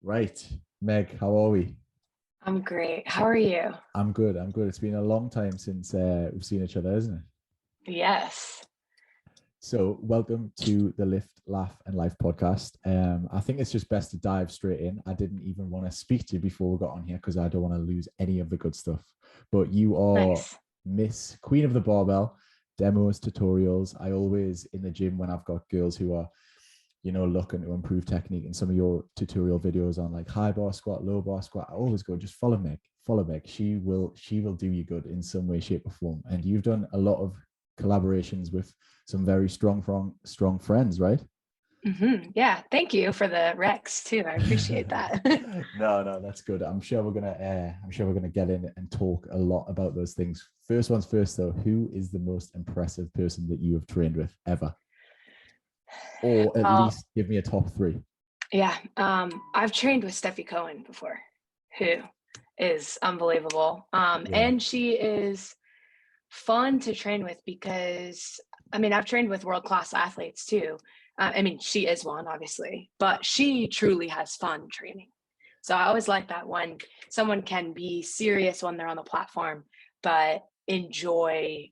Right. Meg, how are we? I'm great. How are you? I'm good. I'm good. It's been a long time since we've seen each other, isn't it? Yes. So, welcome to the Lift, Laugh, and Life podcast. I think it's just best to dive straight in. I didn't even want to speak to you before we got on here because I don't want to lose any of the good stuff. But you are Nice. Miss Queen of the Barbell, demos, tutorials. I always in the gym when I've got girls who are looking to improve technique in some of your tutorial videos on like high bar squat, low bar squat. I always go, just follow Meg. She will do you good in some way, shape, or form. And you've done a lot of collaborations with some very strong friends, right? Yeah. Thank you for the Rex too. I appreciate that. No, that's good. I'm sure we're gonna get in and talk a lot about those things. First ones first, though. Who is the most impressive person that you have trained with ever, or at Well, least give me a top three? yeah. I've trained with Steffi Cohen before, who is unbelievable. Yeah, And she is fun to train with because I've trained with world-class athletes too. She is one, obviously, but she truly has fun training. So I always like that when someone can be serious when they're on the platform, but enjoy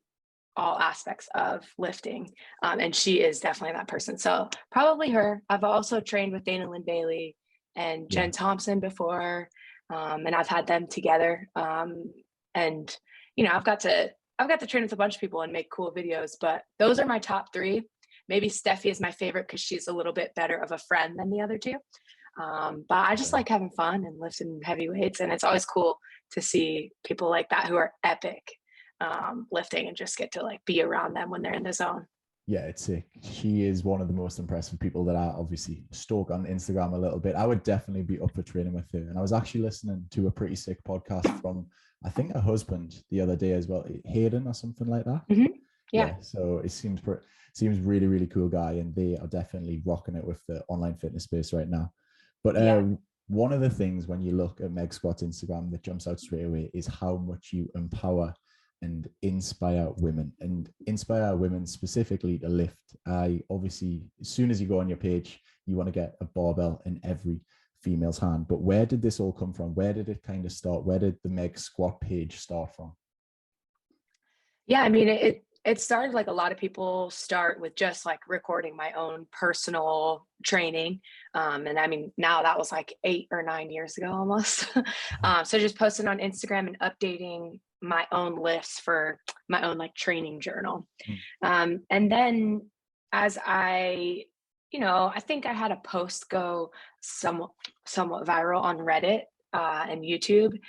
all aspects of lifting. And she is definitely that person. So probably her. I've also trained with Dana Lynn Bailey and yeah. Jen Thompson before. And I've had them together. And I've got to train with a bunch of people and make cool videos, but those are my top three. Maybe Steffi is my favorite because she's a little bit better of a friend than the other two. But I just Yeah. like having fun and lifting heavy weights. And it's always cool to see people like that who are epic lifting and just get to like be around them when they're in the zone. Yeah, it's sick. She is one of the most impressive people that I obviously stalk on Instagram a little bit. I would definitely be up for training with her. And I was actually listening to a pretty sick podcast from, I think, her husband the other day as well, Hayden or something like that. Mm-hmm. Yeah. Yeah, so it seems really really cool guy, and they are definitely rocking it with the online fitness space right now. But Yeah. one of the things when you look at Meg Squat's Instagram that jumps out straight away is how much you empower and inspire women specifically to lift. I obviously, as soon as you go on your page, you want to get a barbell in every female's hand. But where did this all come from? Where did it kind of start? Where did the Meg Squat page start from? Yeah, it started like a lot of people start with just like recording my own personal training. And now that was like 8 or 9 years ago almost. So just posting on Instagram and updating my own lifts for my own like training journal. Mm. And then as I think I had a post go somewhat viral on Reddit and YouTube.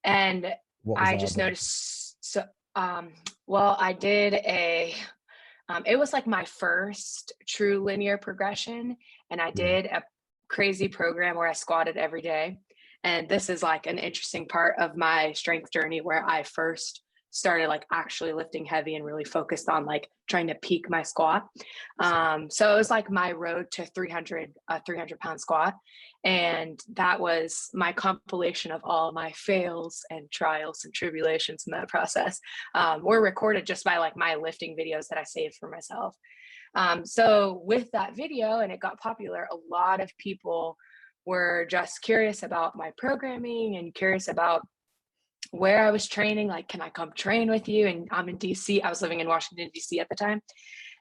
And What was I that just about? noticed, um, I did it was like my first true linear progression. And I Yeah. did a crazy program where I squatted every day. And this is like an interesting part of my strength journey where I first started like actually lifting heavy and really focused on like trying to peak my squat. So it was like my road to 300 pound squat. And that was my compilation of all my fails and trials and tribulations in that process. Were recorded just by like my lifting videos that I saved for myself. So with that video, and it got popular, a lot of people were just curious about my programming and curious about where I was training. Like, can I come train with you? And I'm in DC. I was living in Washington, DC at the time.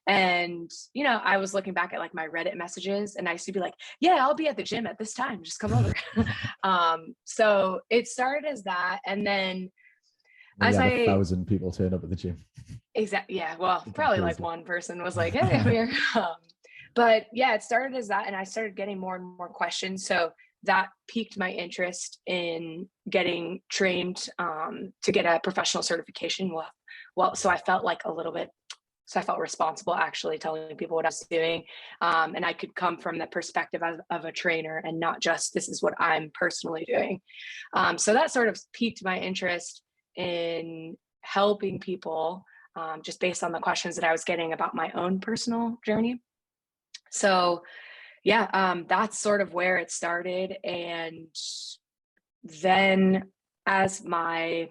And, I was looking back at like my Reddit messages and I used to be like, yeah, I'll be at the gym at this time. Just come over. So it started as that. And then You as had a I, thousand people turn up at the gym. exactly, yeah, well, Something probably like crazy. one person was like, hey, I'm here. But yeah, it started as that. And I started getting more and more questions. So that piqued my interest in getting trained to get a professional certification. So I felt like so I felt responsible actually telling people what I was doing. And I could come from the perspective of a trainer and not just this is what I'm personally doing. So that sort of piqued my interest in helping people just based on the questions that I was getting about my own personal journey. So yeah, that's sort of where it started. And then as my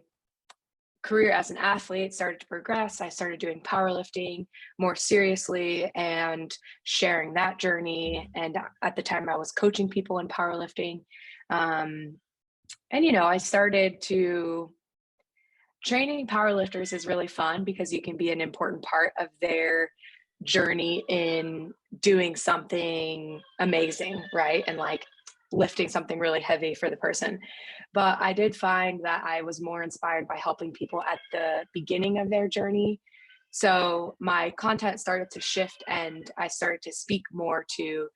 career as an athlete started to progress, I started doing powerlifting more seriously and sharing that journey. And at the time I was coaching people in powerlifting. And, I started to training powerlifters is really fun because you can be an important part of their journey in doing something amazing, right? And like lifting something really heavy for the person. But I did find that I was more inspired by helping people at the beginning of their journey. So my content started to shift and I started to speak more to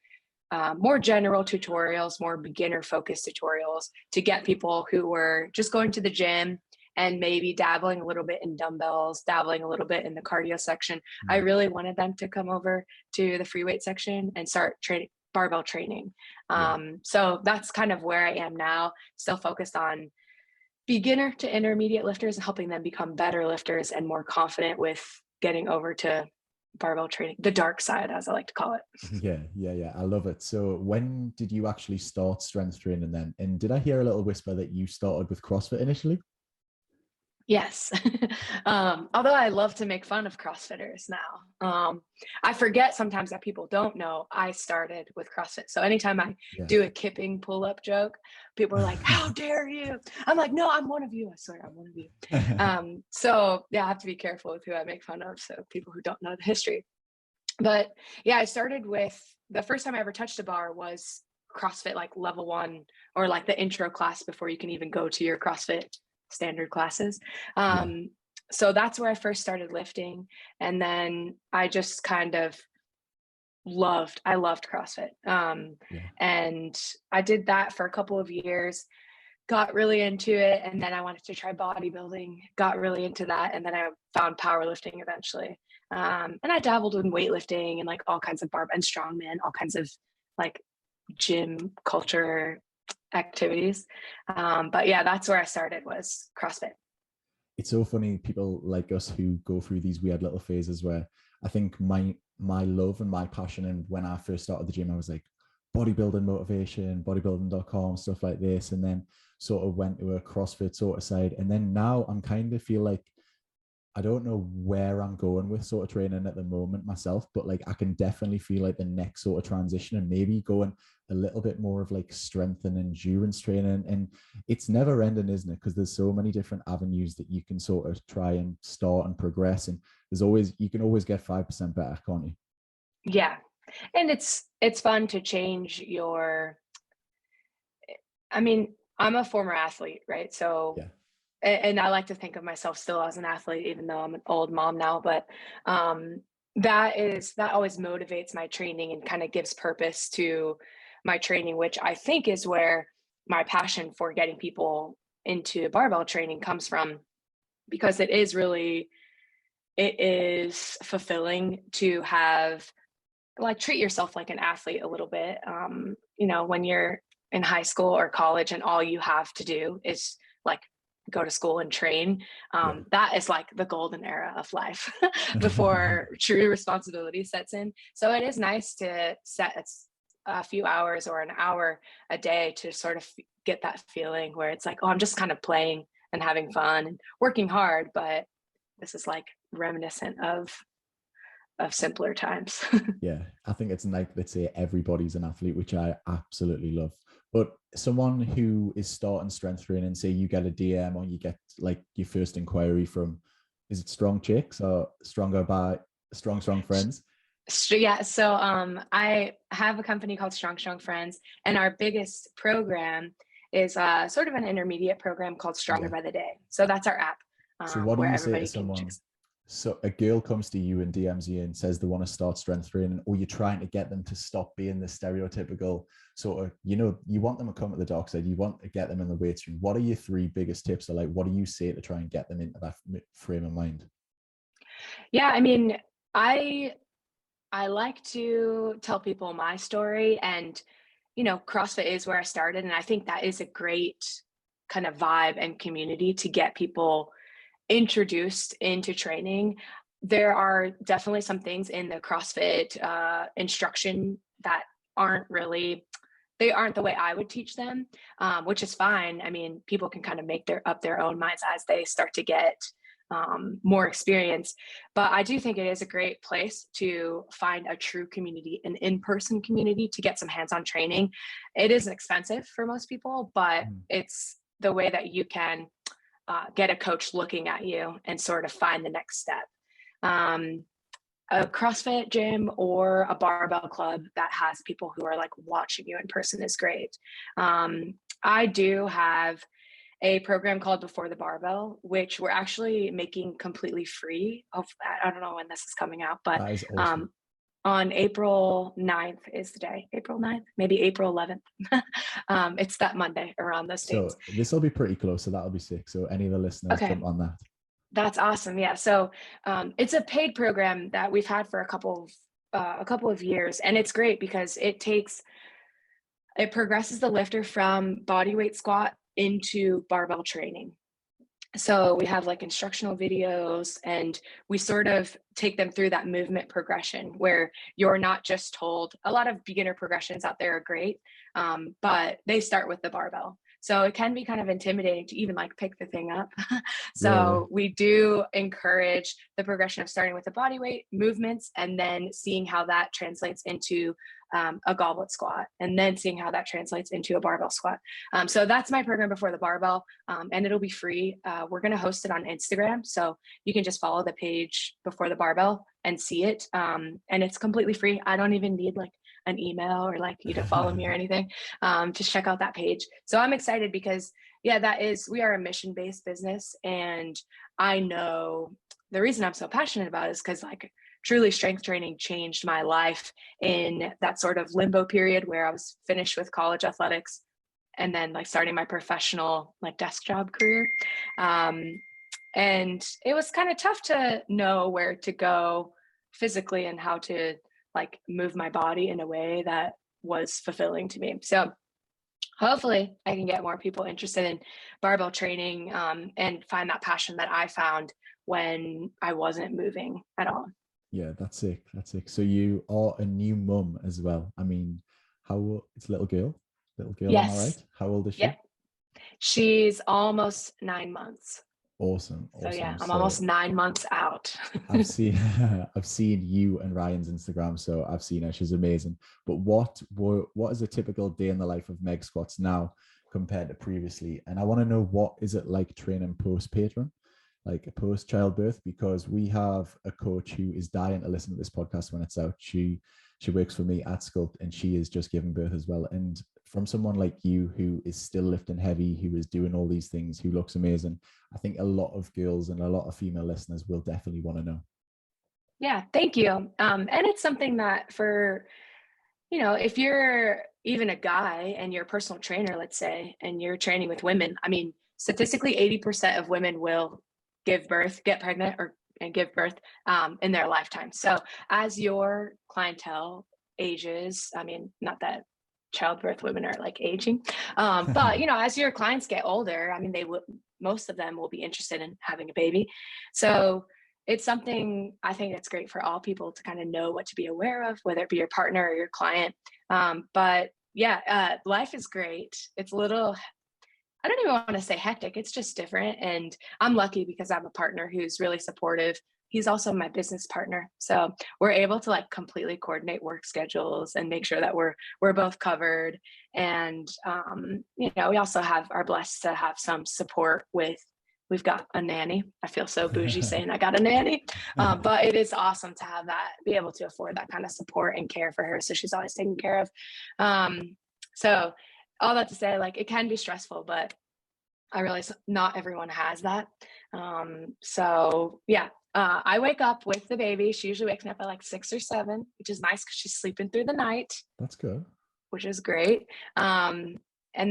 more general tutorials, more beginner focused tutorials to get people who were just going to the gym and maybe dabbling a little bit in dumbbells, dabbling a little bit in the cardio section. I really wanted them to come over to the free weight section and start training barbell training. So that's kind of where I am now, still focused on beginner to intermediate lifters and helping them become better lifters and more confident with getting over to barbell training, the dark side, as I like to call it. Yeah. I love it. So when did you actually start strength training then? And did I hear a little whisper that you started with CrossFit initially? Yes. Although I love to make fun of CrossFitters now. I forget sometimes that people don't know I started with CrossFit. So anytime I do a kipping pull-up joke, people are like, how dare you? I'm like, no, I'm one of you. I swear I'm one of you. So yeah, I have to be careful with who I make fun of. So people who don't know the history. But yeah, I started with the first time I ever touched a bar was CrossFit, like level 1 or like the intro class before you can even go to your CrossFit standard classes. So that's where I first started lifting. And then I just kind of I loved CrossFit. And I did that for a couple of years, got really into it. And then I wanted to try bodybuilding, got really into that. And then I found powerlifting eventually. And I dabbled in weightlifting and like all kinds of and strongman, all kinds of like gym culture activities. But yeah, that's where I started, was CrossFit. It's so funny, people like us who go through these weird little phases where I think my love and my passion, and when I first started the gym, I was like bodybuilding motivation, bodybuilding.com, stuff like this, and then sort of went to a CrossFit sort of side. And then now I'm kind of feel like I don't know where I'm going with sort of training at the moment myself, but like I can definitely feel like the next sort of transition and maybe going a little bit more of like strength and endurance training. And it's never ending, isn't it? Because there's so many different avenues that you can sort of try and start and progress. And you can always get 5% better, can't you? Yeah. And it's fun to change I'm a former athlete, right? So and I like to think of myself still as an athlete, even though I'm an old mom now, but that always motivates my training and kind of gives purpose to my training, which I think is where my passion for getting people into barbell training comes from, because it is fulfilling to have, like, treat yourself like an athlete a little bit. When you're in high school or college and all you have to do is like go to school and train, that is like the golden era of life before true responsibility sets in. So it is nice to set a few hours or an hour a day to sort of get that feeling where it's like, oh, I'm just kind of playing and having fun and working hard, but this is like reminiscent of simpler times. Yeah, I think it's like, let's say everybody's an athlete, which I absolutely love. But someone who is starting strength training, say you get a DM or you get like your first inquiry from, is it Strong Chicks or Stronger by Strong Friends? Yeah. So I have a company called Strong Friends, and our biggest program is sort of an intermediate program called Stronger by the Day. So that's our app. So what do you say to someone? So a girl comes to you and DMs you and says they want to start strength training, or you're trying to get them to stop being the stereotypical sort of, you want them to come to the dark side, you want to get them in the weight room. What are your 3 biggest tips? Or like, what do you say to try and get them into that frame of mind? Yeah, I mean, I like to tell people my story, and CrossFit is where I started, and I think that is a great kind of vibe and community to get people introduced into training. There are definitely some things in the CrossFit instruction that aren't the way I would teach them, which is fine. I mean, people can kind of make their own minds as they start to get more experience. But I do think it is a great place to find a true community, an in-person community, to get some hands-on training. It is expensive for most people, but it's the way that you can get a coach looking at you and sort of find the next step. A CrossFit gym or a barbell club that has people who are like watching you in person is great. I do have a program called Before the Barbell, which we're actually making completely free. I don't know when this is coming out, but That is awesome. On April 9th is the day, April 9th, maybe April 11th. It's that Monday around those dates. So this will be pretty close. So that'll be sick. So any of the listeners Okay. jump on that. That's awesome. Yeah. So it's a paid program that we've had for a couple of years, and it's great because it progresses the lifter from bodyweight squat into barbell training. So we have like instructional videos, and we sort of take them through that movement progression where you're not just told. A lot of beginner progressions out there are great, but they start with the barbell. So it can be kind of intimidating to even like pick the thing up. So we do encourage the progression of starting with the body weight movements and then seeing how that translates into a goblet squat, and then seeing how that translates into a barbell squat. So that's my program Before the Barbell, and it'll be free. We're going to host it on Instagram, so you can just follow the page Before the Barbell and see it. And it's completely free. I don't even need like an email or like you to follow me or anything. Just check out that page. So I'm excited because we are a mission-based business, and I know the reason I'm so passionate about it is because like truly strength training changed my life in that sort of limbo period where I was finished with college athletics and then like starting my professional like desk job career. And it was kind of tough to know where to go physically and how to like move my body in a way that was fulfilling to me. So hopefully I can get more people interested in barbell training and find that passion that I found when I wasn't moving at all. Yeah, that's sick. That's sick. So you are a new mum as well. I mean, it's a little girl? Yes. Am I right? How old is she? Yep. She's almost 9 months. Awesome. So yeah, I'm almost 9 months out. I've seen you and Ryan's Instagram, so I've seen her. She's amazing. But what is a typical day in the life of Meg Squats now compared to previously? And I want to know, what is it like training post-patron, like a post-childbirth? Because we have a coach who is dying to listen to this podcast when it's out. She works for me at Sculpt, and she is just giving birth as well. And from someone like you who is still lifting heavy, who is doing all these things, who looks amazing, I think a lot of girls and a lot of female listeners will definitely want to know. Yeah, thank you. And it's something that for, if you're even a guy and you're a personal trainer, let's say, and you're training with women, I mean, statistically, 80% of women will give birth, get pregnant, and give birth in their lifetime. So as your clientele ages, I mean, not that childbirth women are like aging, but as your clients get older, I mean, most of them will be interested in having a baby. So it's something I think that's great for all people to kind of know what to be aware of, whether it be your partner or your client. But yeah, life is great. It's a little, I don't even want to say hectic. It's just different. And I'm lucky because I have a partner who's really supportive. He's also my business partner. So we're able to like completely coordinate work schedules and make sure that we're both covered. And, we also are blessed to have some support we've got a nanny. I feel so bougie saying I got a nanny, but it is awesome to have that, be able to afford that kind of support and care for her. So she's always taken care of. So all that to say, like, it can be stressful, but I realize not everyone has that. So yeah, I wake up with the baby. She usually wakes me up at like 6 or 7, which is nice because she's sleeping through the night. That's good. Which is great. And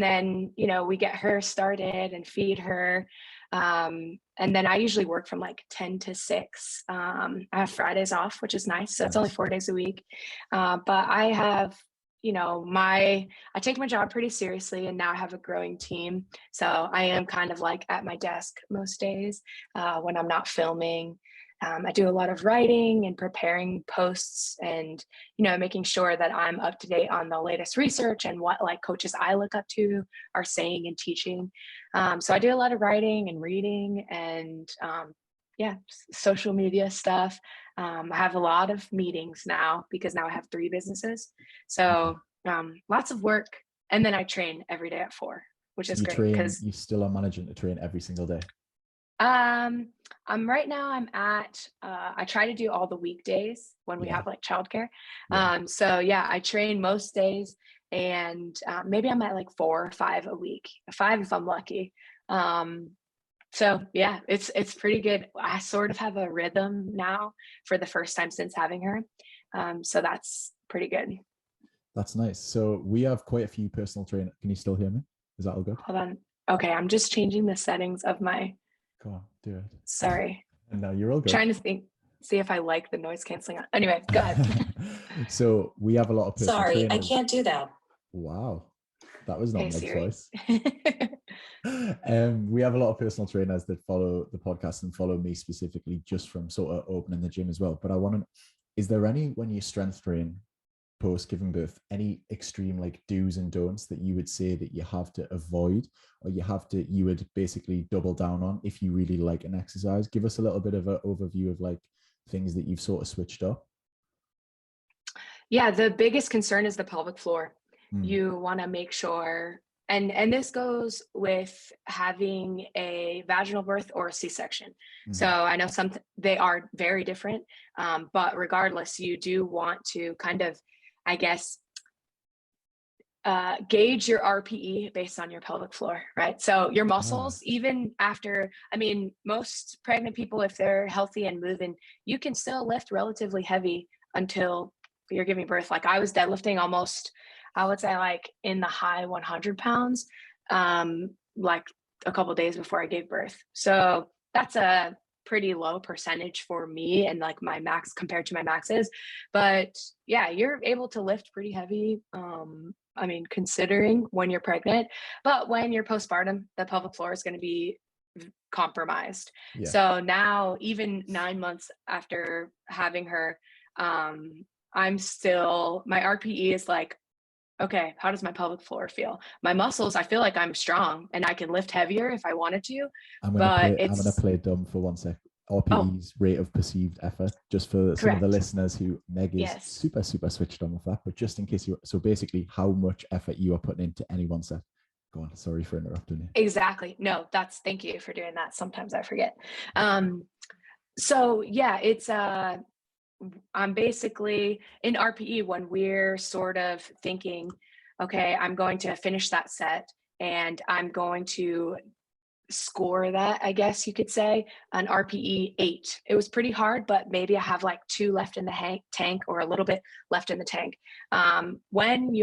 then, we get her started and feed her. And then I usually work from like 10 to 6. I have Fridays off, which is nice. So it's only 4 days a week. But I have, I take my job pretty seriously, and now I have a growing team. So I am kind of like at my desk most days when I'm not filming. I do a lot of writing and preparing posts and, making sure that I'm up to date on the latest research and what like coaches I look up to are saying and teaching. So I do a lot of writing and reading and social media stuff. I have a lot of meetings now because now I have 3 businesses. Okay. So lots of work. And then I train every day at 4, which So is great because you still are managing to train every single day. I'm right now I'm at I try to do all the weekdays when we Yeah. have like childcare. Yeah. So yeah, I train most days, and maybe I'm at like 4 or 5 a week, 5 if I'm lucky. Um, so yeah, it's pretty good. I sort of have a rhythm now for the first time since having her. So that's pretty good. That's nice. So we have quite a few personal trainers. Can you still hear me? Is that all good? Hold on. Okay, I'm just changing the settings of my, Go on, do it. sorry. And now you're all good. Trying to see if I like the noise canceling. Anyway, go ahead. So we have a lot of personal Sorry, I trainers. can't do that. Wow. That was not Hey Meg's Siri. voice. We have a lot of personal trainers that follow the podcast and follow me specifically just from sort of opening the gym as well. But I want to, is there any, when you strength train post giving birth, any extreme like do's and don'ts that you would say that you have to avoid, or you would basically double down on if you really like an exercise? Give us a little bit of an overview of like things that you've sort of switched up. Yeah, the biggest concern is the pelvic floor. Mm. You want to make sure, and this goes with having a vaginal birth or a C-section. So I know they are very different, but regardless, you do want to kind of, I guess, gauge your RPE based on your pelvic floor, right? So your muscles, even after, I mean, most pregnant people, if they're healthy and moving, you can still lift relatively heavy until you're giving birth. Like I was deadlifting almost, I would say like in the high 100 pounds, like a couple of days before I gave birth. So that's a pretty low percentage for me and like my max compared to my maxes. But yeah, you're able to lift pretty heavy. I mean, considering when you're pregnant, but when you're postpartum, the pelvic floor is going to be compromised. Yeah. So now, even 9 months after having her, I'm still, my RPE is like, okay, how does my pelvic floor feel? My muscles, I feel like I'm strong and I can lift heavier if I wanted to, I'm but gonna play dumb for 1 sec. Oh, RPE's rate of perceived effort, just for some of the correct. listeners who Meg is Yes. super switched on with that, but just in case so basically how much effort you are putting into any one set. Go on, sorry for interrupting you. Exactly. No, thank you for doing that. Sometimes I forget. So yeah, it's I'm basically in RPE when we're sort of thinking, okay, I'm going to finish that set and I'm going to score that, I guess you could say, an RPE 8. It was pretty hard, but maybe I have like 2 left in the tank or a little bit left in the tank. When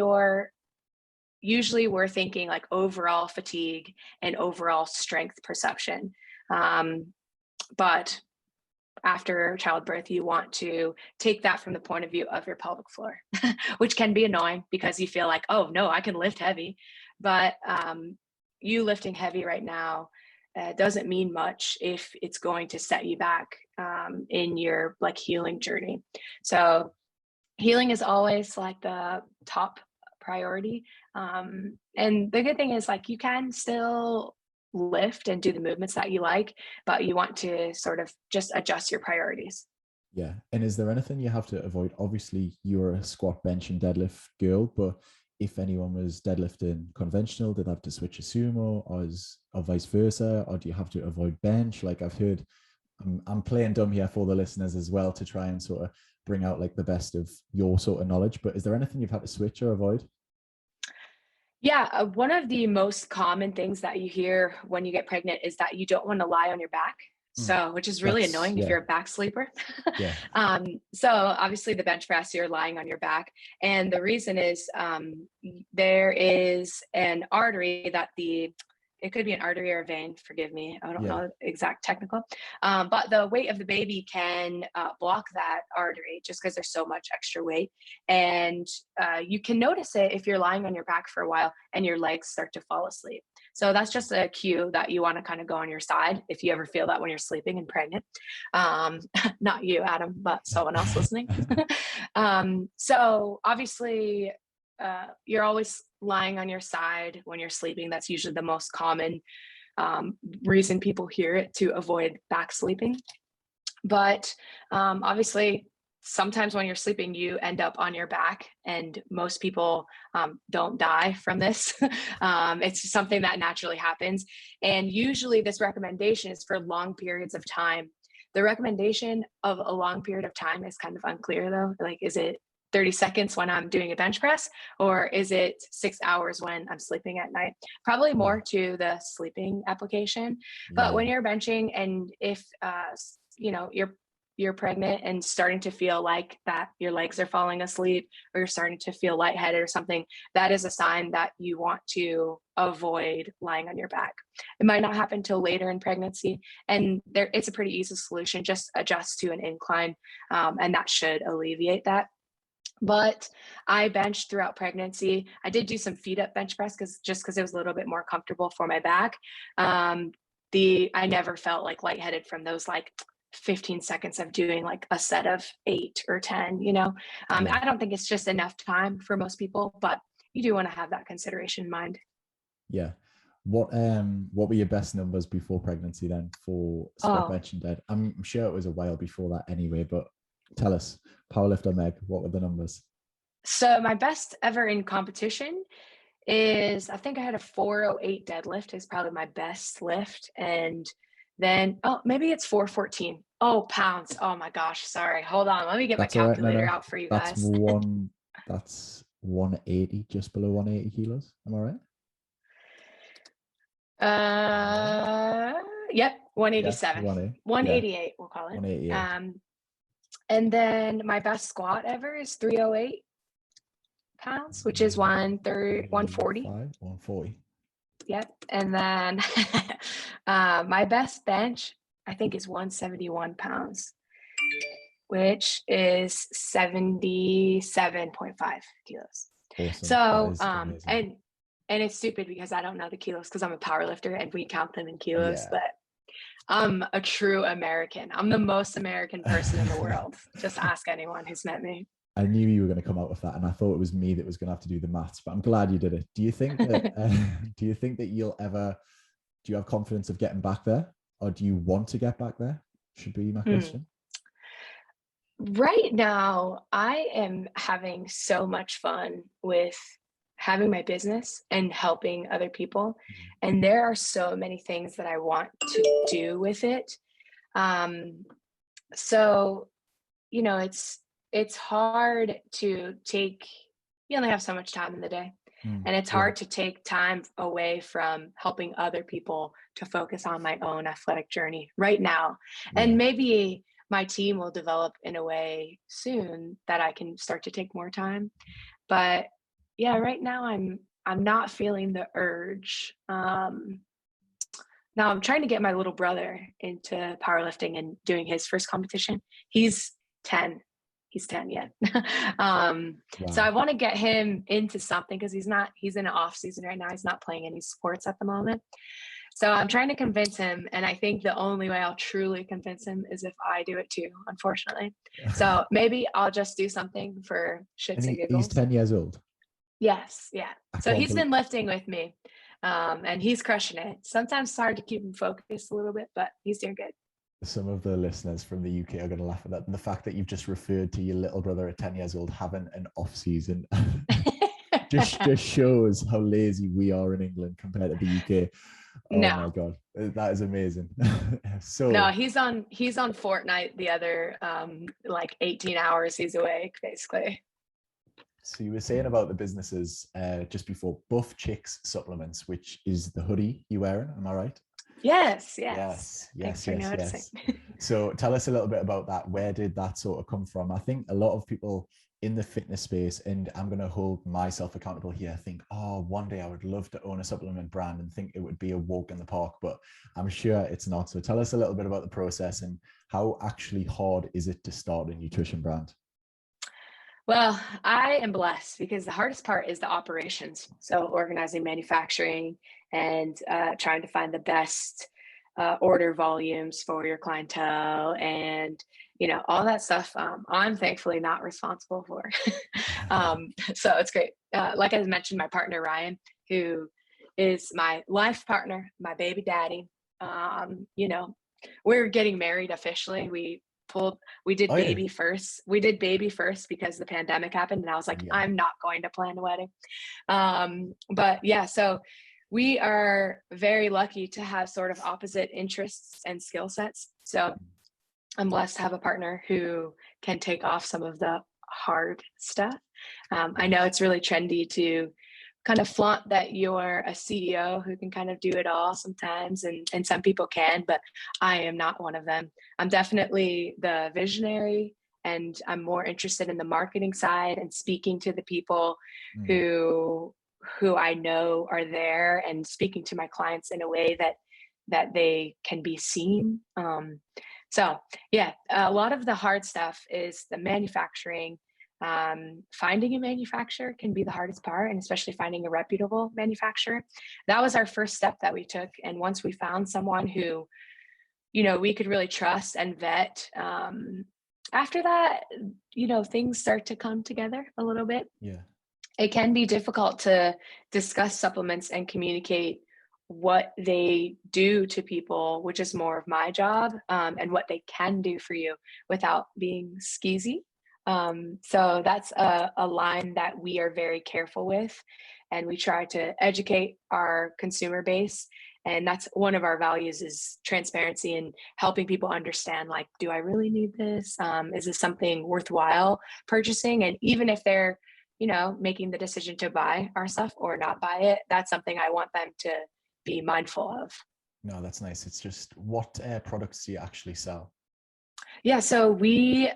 usually we're thinking like overall fatigue and overall strength perception. But after childbirth, you want to take that from the point of view of your pelvic floor, which can be annoying because you feel like, oh no, I can lift heavy. But you lifting heavy right now doesn't mean much if it's going to set you back in your like healing journey. So healing is always like the top priority. And the good thing is like you can still lift and do the movements that you like, but you want to sort of just adjust your priorities. Yeah. And is there anything you have to avoid? Obviously, you're a squat, bench, and deadlift girl, but if anyone was deadlifting conventional, did they have to switch to sumo, or vice versa? Or do you have to avoid bench? Like I've heard, I'm playing dumb here for the listeners as well to try and sort of bring out like the best of your sort of knowledge. But is there anything you've had to switch or avoid? Yeah, one of the most common things that you hear when you get pregnant is that you don't want to lie on your back. So, which is really annoying if you're a back sleeper. Yeah. So obviously the bench press, you're lying on your back. And the reason is there is an artery that it could be an artery or a vein, forgive me, I don't know the exact technical, but the weight of the baby can block that artery just because there's so much extra weight. And you can notice it if you're lying on your back for a while and your legs start to fall asleep. So that's just a cue that you want to kind of go on your side if you ever feel that when you're sleeping and pregnant. Not you, Adam, but someone else listening. So obviously, you're always lying on your side when you're sleeping. That's usually the most common reason people hear it, to avoid back sleeping. But obviously, sometimes when you're sleeping, you end up on your back, and most people don't die from this. It's just something that naturally happens. And usually this recommendation is for long periods of time. The recommendation of a long period of time is kind of unclear though. Like, is it 30 seconds when I'm doing a bench press, or is it 6 hours when I'm sleeping at night? Probably more to the sleeping application. But when you're benching, and if you're pregnant and starting to feel like that your legs are falling asleep, or you're starting to feel lightheaded or something, that is a sign that you want to avoid lying on your back. It might not happen till later in pregnancy, and it's a pretty easy solution. Just adjust to an incline, and that should alleviate that. But I benched throughout pregnancy. I did do some feet up bench press because it was a little bit more comfortable for my back. I never felt like lightheaded from those like 15 seconds of doing like a set of 8 or 10, I don't think it's just enough time for most people, but you do want to have that consideration in mind. Yeah. What were your best numbers before pregnancy then for squat, bench and dead? I'm sure it was a while before that anyway, but tell us, powerlifter Meg, what were the numbers? So my best ever in competition is, I think I had a 408 deadlift is probably my best lift. And then, maybe it's 414. Oh, pounds. Oh my gosh. Sorry. Hold on. Let me get my calculator out for you guys. That's 180, just below 180 kilos. Am I right? Yep. 187. Yeah, 188, we'll call it. 188. And then my best squat ever is 308 pounds, which is 140. 140. Yep. And then my best bench, I think, is 171 pounds, which is 77.5 kilos. Awesome. So, and it's stupid because I don't know the kilos because I'm a power lifter and we count them in kilos, but I'm a true American. I'm the most American person in the world. Just ask anyone who's met me. I knew you were going to come out with that, and I thought it was me that was going to have to do the maths, but I'm glad you did it. Do you think that do you have confidence of getting back there, or do you want to get back there? Should be my question. Right now, I am having so much fun with having my business and helping other people. And there are so many things that I want to do with it. So, it's hard to you only have so much time in the day. And it's hard to take time away from helping other people to focus on my own athletic journey right now. And maybe my team will develop in a way soon that I can start to take more time. But yeah, right now I'm not feeling the urge. Now I'm trying to get my little brother into powerlifting and doing his first competition. He's 10. He's 10 yet. So I want to get him into something because he's in an off season right now. He's not playing any sports at the moment. So I'm trying to convince him. And I think the only way I'll truly convince him is if I do it too, unfortunately. So maybe I'll just do something for shits and giggles. He's 10 years old. Yes. Yeah. So he's been lifting with me. And he's crushing it. Sometimes it's hard to keep him focused a little bit, but he's doing good. Some of the listeners from the UK are going to laugh at that. And the fact that you've just referred to your little brother at 10 years old having an off season just shows how lazy we are in England compared to the UK. Oh my God, that is amazing. No, he's on Fortnite the other 18 hours he's awake, basically. So you were saying about the businesses just before, Buff Chicks Supplements, which is the hoodie you're wearing, am I right? Yes. Thanks for noticing. So tell us a little bit about that. Where did that sort of come from? I think a lot of people in the fitness space, and I'm going to hold myself accountable here, think, one day I would love to own a supplement brand and think it would be a walk in the park, but I'm sure it's not. So tell us a little bit about the process and how actually hard is it to start a nutrition brand? Well, I am blessed because the hardest part is the operations. So organizing manufacturing and trying to find the best order volumes for your clientele and, all that stuff. I'm thankfully not responsible for. So it's great. Like I mentioned, my partner, Ryan, who is my life partner, my baby daddy, we're getting married officially. we did Oh yeah. baby first. We did baby first because the pandemic happened, and I was like, Yeah. I'm not going to plan a wedding. But yeah, so we are very lucky to have sort of opposite interests and skill sets. So I'm blessed to have a partner who can take off some of the hard stuff. I know it's really trendy to kind of flaunt that you're a CEO who can kind of do it all sometimes, and some people can, but I am not one of them. I'm definitely the visionary, and I'm more interested in the marketing side and speaking to the people Mm. who I know are there, and speaking to my clients in a way that they can be seen. So yeah, a lot of the hard stuff is the manufacturing. Finding a manufacturer can be the hardest part, and especially finding a reputable manufacturer. That was our first step that we took. And once we found someone who, we could really trust and vet, after that, things start to come together a little bit. Yeah. It can be difficult to discuss supplements and communicate what they do to people, which is more of my job, and what they can do for you without being skeezy. So that's a line that we are very careful with, and we try to educate our consumer base. And that's one of our values, is transparency and helping people understand, like, do I really need this? Is this something worthwhile purchasing? And even if they're, making the decision to buy our stuff or not buy it, that's something I want them to be mindful of. No, that's nice. It's just, what products do you actually sell? Yeah, so we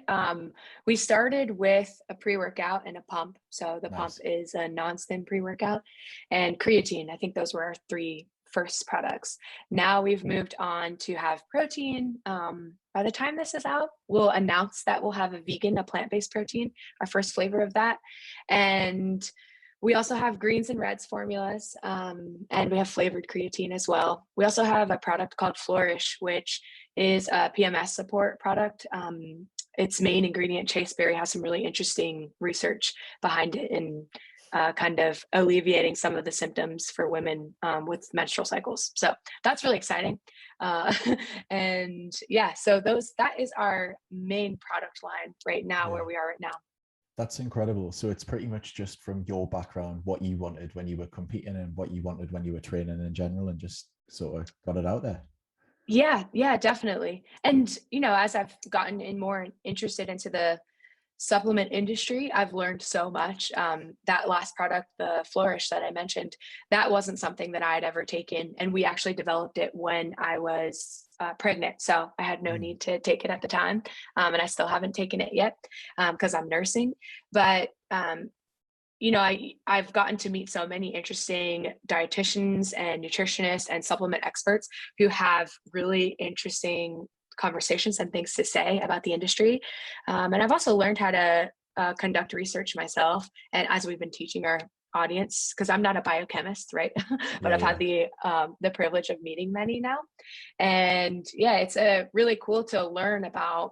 started with a pre-workout and a pump. So the pump Nice. is a non-stim pre-workout, and creatine. I think those were our three first products. Now we've moved on to have protein. By the time this is out, we'll announce that we'll have a plant-based protein, our first flavor of that. And we also have greens and reds formulas, and we have flavored creatine as well. We also have a product called Flourish, which is a PMS support product. Its main ingredient, chaseberry, has some really interesting research behind it, in kind of alleviating some of the symptoms for women with menstrual cycles. So that's really exciting. Uh, and yeah, so that is our main product line right now, Yeah. where we are right now. That's incredible. So it's pretty much just from your background, what you wanted when you were competing and what you wanted when you were training in general, and just sort of got it out there. Yeah, definitely. And, as I've gotten more interested into the supplement industry, I've learned so much. That last product, the Flourish that I mentioned, that wasn't something that I had ever taken. And we actually developed it when I was pregnant. So I had no Mm. need to take it at the time. And I still haven't taken it yet because I'm nursing. But I've gotten to meet so many interesting dietitians and nutritionists and supplement experts who have really interesting conversations and things to say about the industry. And I've also learned how to conduct research myself. And as we've been teaching our audience, because I'm not a biochemist, right? But Yeah, I've had yeah. the privilege of meeting many now. And yeah, it's really cool to learn about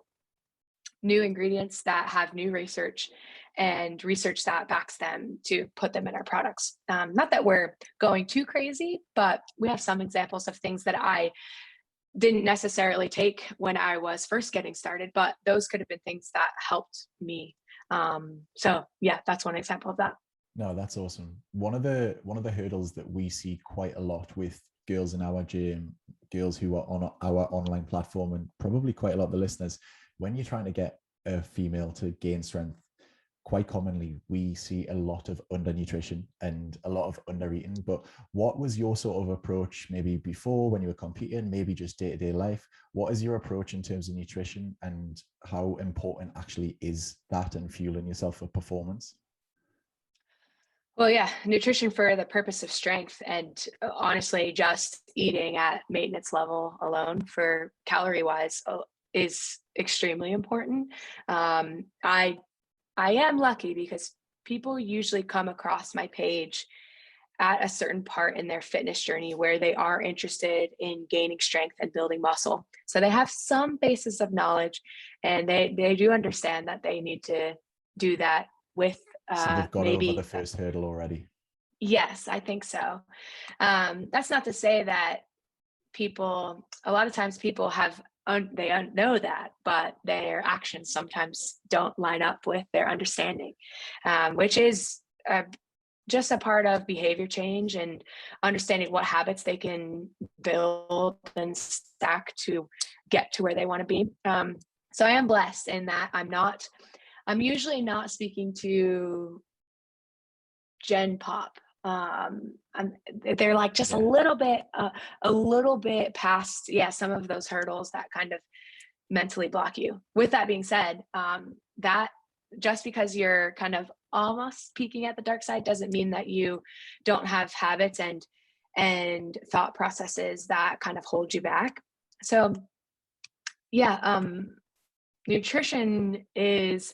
new ingredients that have new research, and research that backs them to put them in our products. Not that we're going too crazy, but we have some examples of things that I didn't necessarily take when I was first getting started, but those could have been things that helped me. So yeah, that's one example of that. No, that's awesome. One of the hurdles that we see quite a lot with girls in our gym, girls who are on our online platform, and probably quite a lot of the listeners, when you're trying to get a female to gain strength, quite commonly we see a lot of undernutrition and a lot of undereating. But what was your sort of approach, maybe before when you were competing, maybe just day-to-day life? What is your approach in terms of nutrition, and how important actually is that and fueling yourself for performance? Well, yeah, nutrition for the purpose of strength, and honestly, just eating at maintenance level alone for calorie wise is extremely important. I am lucky because people usually come across my page at a certain part in their fitness journey where they are interested in gaining strength and building muscle. So they have some basis of knowledge, and they do understand that they need to do that with So they've got over the maybe. first hurdle already. Yes, I think so. That's not to say that a lot of times people have know that, but their actions sometimes don't line up with their understanding, which is just a part of behavior change and understanding what habits they can build and stack to get to where they want to be. So I am blessed in that I'm usually not speaking to Gen Pop. They're like just a little bit past, some of those hurdles that kind of mentally block you. With that being said, that just because you're kind of almost peeking at the dark side doesn't mean that you don't have habits and thought processes that kind of hold you back. So nutrition is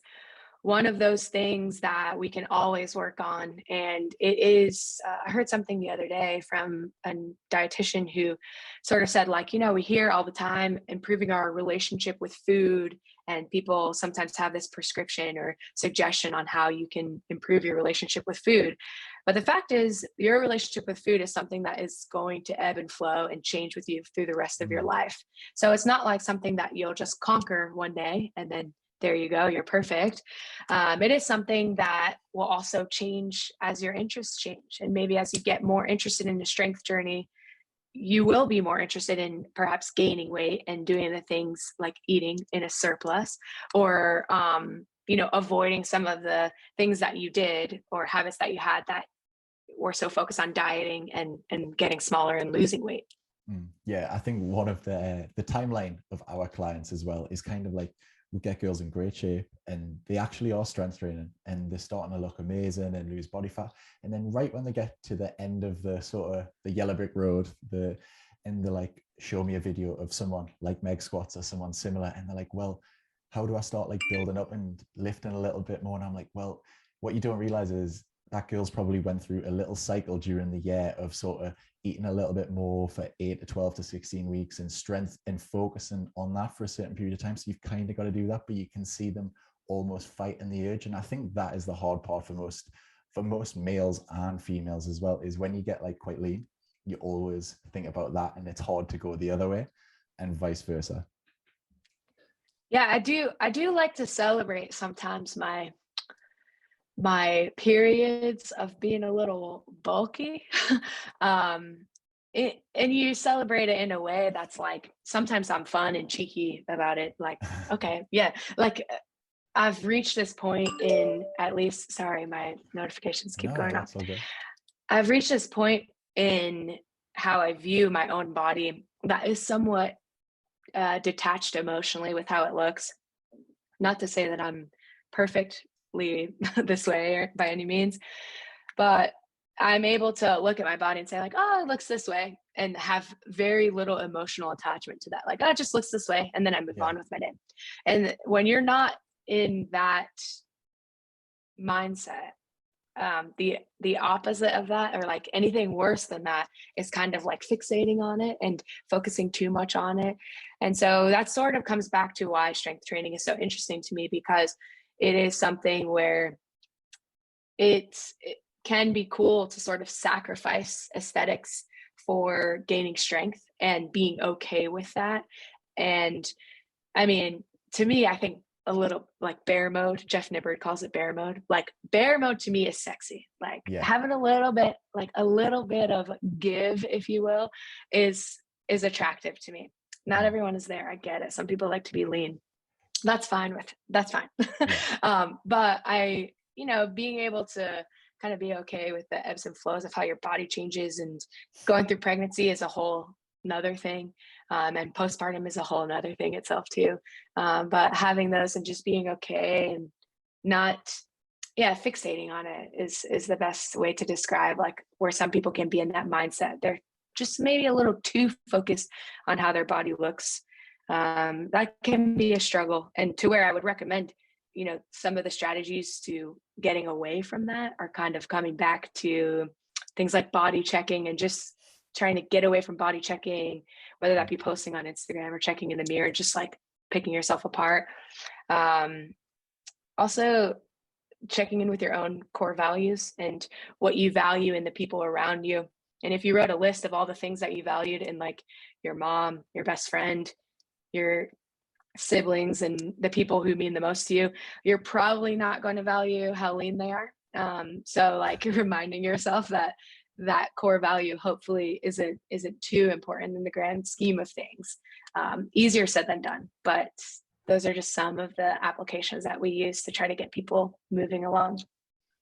one of those things that we can always work on. And it is, I heard something the other day from a dietitian who sort of said, like, we hear all the time improving our relationship with food, and people sometimes have this prescription or suggestion on how you can improve your relationship with food. But the fact is, your relationship with food is something that is going to ebb and flow and change with you through the rest of your life. So it's not like something that you'll just conquer one day and then there you go, you're perfect. It is something that will also change as your interests change. And maybe as you get more interested in the strength journey, you will be more interested in perhaps gaining weight and doing the things like eating in a surplus, or avoiding some of the things that you did or habits that you had that were so focused on dieting and getting smaller and losing weight. Yeah, I think one of the timeline of our clients as well is kind of like, we get girls in great shape and they actually are strength training and they're starting to look amazing and lose body fat. And then right when they get to the end of the sort of the yellow brick road, they're like, show me a video of someone like Meg Squats or someone similar. And they're like, well, how do I start like building up and lifting a little bit more? And I'm like, well, what you don't realize is that girl's probably went through a little cycle during the year of sort of eating a little bit more for 8 to 12 to 16 weeks and strength and focusing on that for a certain period of time. So you've kind of got to do that, but you can see them almost fighting the urge. And I think that is the hard part for most males and females as well, is when you get like quite lean, you always think about that and it's hard to go the other way, and vice versa. Yeah, I do like to celebrate sometimes my periods of being a little bulky. And you celebrate it in a way that's like, sometimes I'm fun and cheeky about it. Like, okay, yeah, like I've reached this point in, at least, sorry, my notifications keep going off. I've reached this point in how I view my own body that is somewhat detached emotionally with how it looks. Not to say that I'm perfect this way or by any means, but I'm able to look at my body and say like, oh, it looks this way, and have very little emotional attachment to that. Like, oh, it just looks this way. And then I move on with my day. And when you're not in that mindset, the opposite of that, or like anything worse than that, is kind of like fixating on it and focusing too much on it. And so that sort of comes back to why strength training is so interesting to me, because it is something where it can be cool to sort of sacrifice aesthetics for gaining strength and being okay with that. And I mean, to me, I think a little like bear mode, Jeff Nippard calls it bear mode. Like bear mode to me is sexy. Like having a little bit of give, if you will, is attractive to me. Not everyone is there. I get it. Some people like to be lean. That's fine. But I, being able to kind of be okay with the ebbs and flows of how your body changes, and going through pregnancy is a whole another thing. And postpartum is a whole another thing itself too. But having those and just being okay and not, fixating on it is the best way to describe like where some people can be in that mindset. They're just maybe a little too focused on how their body looks. That can be a struggle, and to where I would recommend, some of the strategies to getting away from that are kind of coming back to things like body checking and just trying to get away from body checking, whether that be posting on Instagram or checking in the mirror, just like picking yourself apart. Also checking in with your own core values and what you value in the people around you. And if you wrote a list of all the things that you valued in like your mom, your best friend, your siblings and the people who mean the most to you, you're probably not going to value how lean they are. So like reminding yourself that that core value hopefully isn't too important in the grand scheme of things. Easier said than done, but those are just some of the applications that we use to try to get people moving along.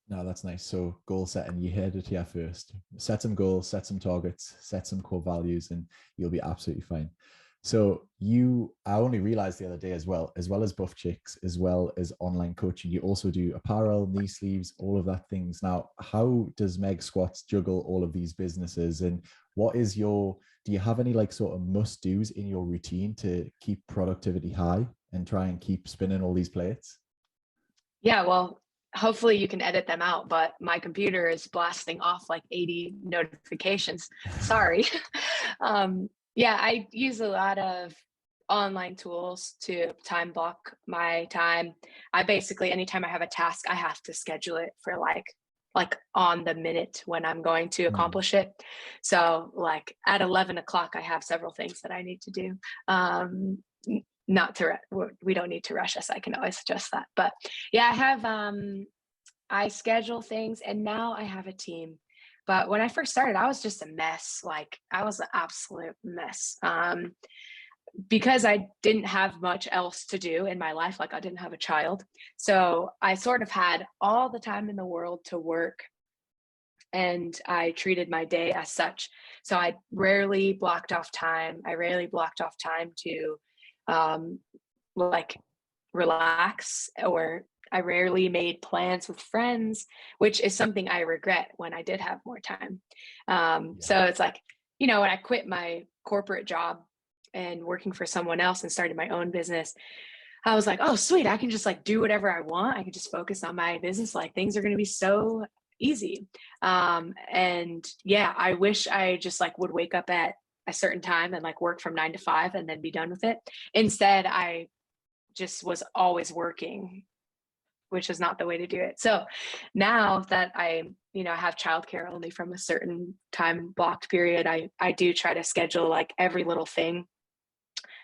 No, that's nice. So goal setting, you heard it here first. Set some goals, set some targets, set some core values, and you'll be absolutely fine. So I only realized the other day as well as Buff Chicks, as well as online coaching, you also do apparel, knee sleeves, all of that things. Now, how does Meg Squats juggle all of these businesses? And do you have any like sort of must do's in your routine to keep productivity high and try and keep spinning all these plates? Yeah, well, hopefully you can edit them out, but my computer is blasting off like 80 notifications. Sorry. Yeah, I use a lot of online tools to time block my time. I basically, anytime I have a task, I have to schedule it for like on the minute when I'm going to accomplish it. So like at 11 o'clock, I have several things that I need to do. Not to, we don't need to rush us. I can always adjust that. But yeah, I schedule things, and now I have a team. But when I first started, I was just a mess. Like I was an absolute mess. Because I didn't have much else to do in my life. Like I didn't have a child. So I sort of had all the time in the world to work, and I treated my day as such. So I rarely blocked off time. I rarely blocked off time to like relax, or I rarely made plans with friends, which is something I regret when I did have more time. So it's like, when I quit my corporate job and working for someone else and started my own business, I was like, oh, sweet. I can just like do whatever I want. I can just focus on my business. Like things are going to be so easy. And yeah, I wish I just like would wake up at a certain time and like work from 9 to 5 and then be done with it. Instead, I just was always working, which is not the way to do it. So now that I have childcare only from a certain time blocked period, I do try to schedule like every little thing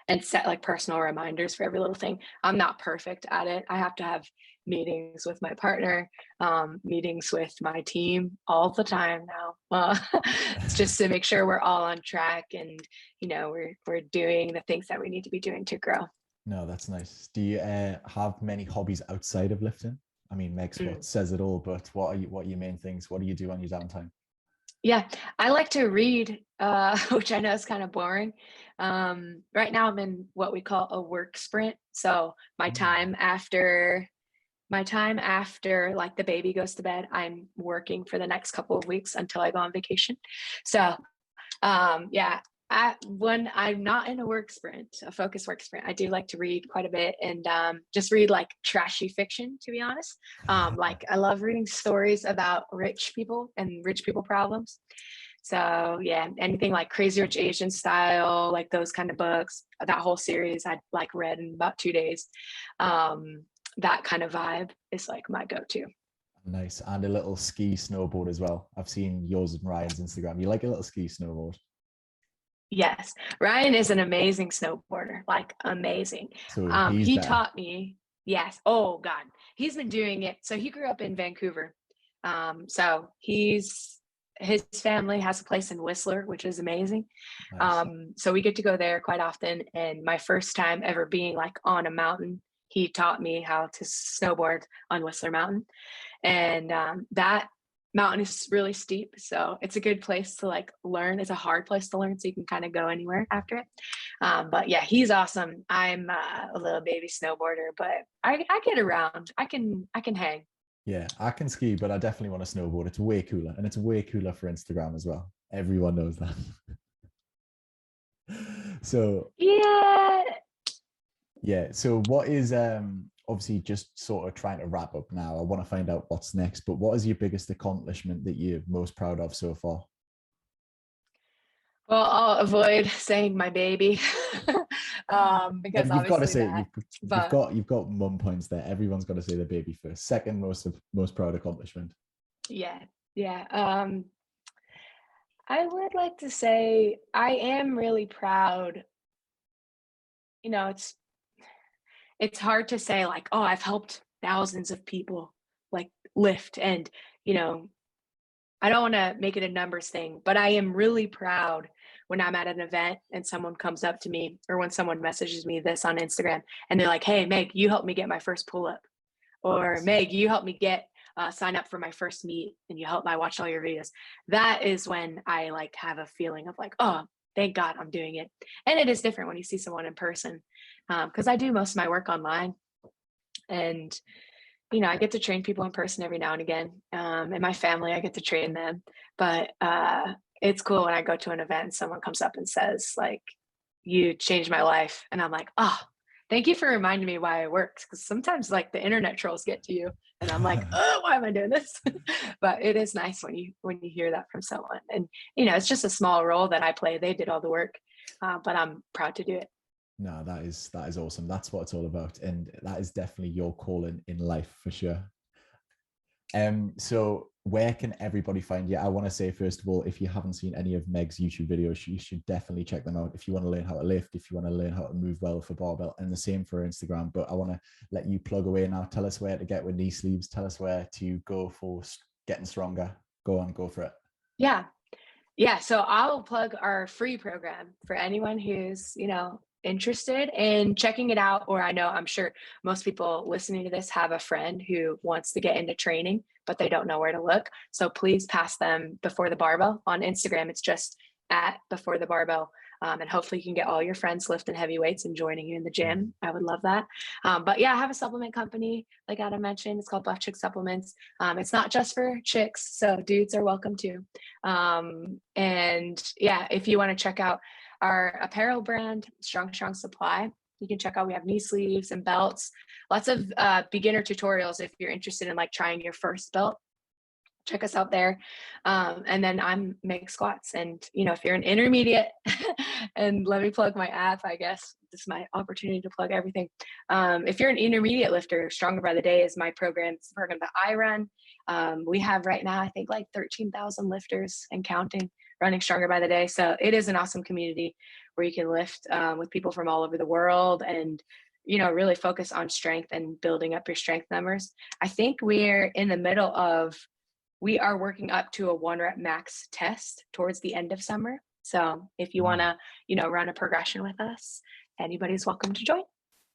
and set like personal reminders for every little thing. I'm not perfect at it. I have to have meetings with my partner, meetings with my team all the time now. It's just to make sure we're all on track and, we're doing the things that we need to be doing to grow. No, that's nice. Do you have many hobbies outside of lifting? I mean, Meg Squat says it all, but what are your main things? What do you do on your downtime? Yeah, I like to read, which I know is kind of boring. Right now I'm in what we call a work sprint. So my time after like the baby goes to bed, I'm working for the next couple of weeks until I go on vacation. So yeah, when I'm not in a focused work sprint, I do like to read quite a bit, and just read like trashy fiction, to be honest. Like I love reading stories about rich people and rich people problems. So yeah, anything like Crazy Rich Asian style, like those kind of books, that whole series I like read in about 2 days. That kind of vibe is like my go-to. Nice. And a little ski snowboard as well. I've seen yours and Ryan's Instagram. You like a little ski snowboard? Yes, Ryan is an amazing snowboarder, like amazing. So he's He better. taught me, yes. Oh God, he's been doing it. So he grew up in Vancouver. So his family has a place in Whistler, which is amazing. Nice. So we get to go there quite often. And my first time ever being like on a mountain, he taught me how to snowboard on Whistler Mountain. And that mountain is really steep, so it's a good place to like learn. It's a hard place to learn, so you can kind of go anywhere after it. But yeah, he's awesome. I'm a little baby snowboarder, but I get around. I can hang. Yeah, I can ski, but I definitely want to snowboard. It's way cooler, and it's way cooler for Instagram as well. Everyone knows that. So Yeah. yeah, so what is obviously just sort of trying to wrap up now. I want to find out what's next, but what is your biggest accomplishment that you're most proud of so far? Well, I'll avoid saying my baby, because You've got to obviously say that. you've But got mum points there. Everyone's got to say the baby first. Second most proud accomplishment. yeah, yeah. I would like to say I am really proud it's hard to say like, oh, I've helped thousands of people like lift. And, I don't want to make it a numbers thing, but I am really proud when I'm at an event and someone comes up to me, or when someone messages me this on Instagram and they're like, hey, Meg, you helped me get my first pull up. Or Meg, you helped me get sign up for my first meet, and you helped me watch all your videos. That is when I like have a feeling of like, oh, thank God I'm doing it. And it is different when you see someone in person, because I do most of my work online. And I get to train people in person every now and again. And my family, I get to train them. But it's cool when I go to an event and someone comes up and says, like, you changed my life. And I'm like, oh, thank you for reminding me why it works. Because sometimes like the internet trolls get to you. And I'm like, oh, why am I doing this? But it is nice when you hear that from someone. And, it's just a small role that I play. They did all the work, but I'm proud to do it. No, that is awesome. That's what it's all about. And that is definitely your calling in life for sure. So where can everybody find you? I want to say, first of all, if you haven't seen any of Meg's YouTube videos, you should definitely check them out. If you want to learn how to lift, if you want to learn how to move well for barbell, and the same for Instagram. But I want to let you plug away now. Tell us where to get with knee sleeves. Tell us where to go for getting stronger. Go on, go for it. Yeah. So I'll plug our free program for anyone who's, interested in checking it out. Or I'm sure most people listening to this have a friend who wants to get into training, but they don't know where to look. So please pass them Before the Barbell on Instagram. It's just at Before the Barbell. And hopefully you can get all your friends lifting heavy weights and joining you in the gym. I would love that. But yeah, I have a supplement company, like Adam mentioned. It's called Buff Chick Supplements. It's not just for chicks, so dudes are welcome too. And yeah, if you want to check out our apparel brand, Strong Supply, you can check out. We have knee sleeves and belts, lots of beginner tutorials if you're interested in like trying your first belt. Check us out there. And then I'm Meg Squats. And, if you're an intermediate, and let me plug my app, I guess this is my opportunity to plug everything. If you're an intermediate lifter, Stronger by the Day is my program. It's the program that I run. We have right now, I think like 13,000 lifters and counting running Stronger by the Day. So it is an awesome community where you can lift with people from all over the world and, really focus on strength and building up your strength numbers. I think we're in the middle of, we are working up to a 1 rep max test towards the end of summer. So if you want to, run a progression with us, anybody's welcome to join.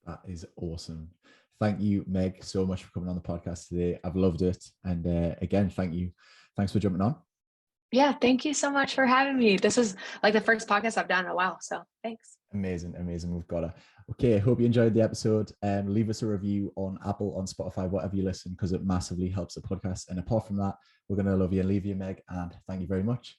That is awesome. Thank you, Meg, so much for coming on the podcast today. I've loved it. And again, thank you. Thanks for jumping on. Yeah, thank you so much for having me. This is like the first podcast I've done in a while. So thanks. Amazing. We've got it. Okay, I hope you enjoyed the episode. Leave us a review on Apple, on Spotify, whatever you listen, because it massively helps the podcast. And apart from that, we're going to love you and leave you, Meg. And thank you very much.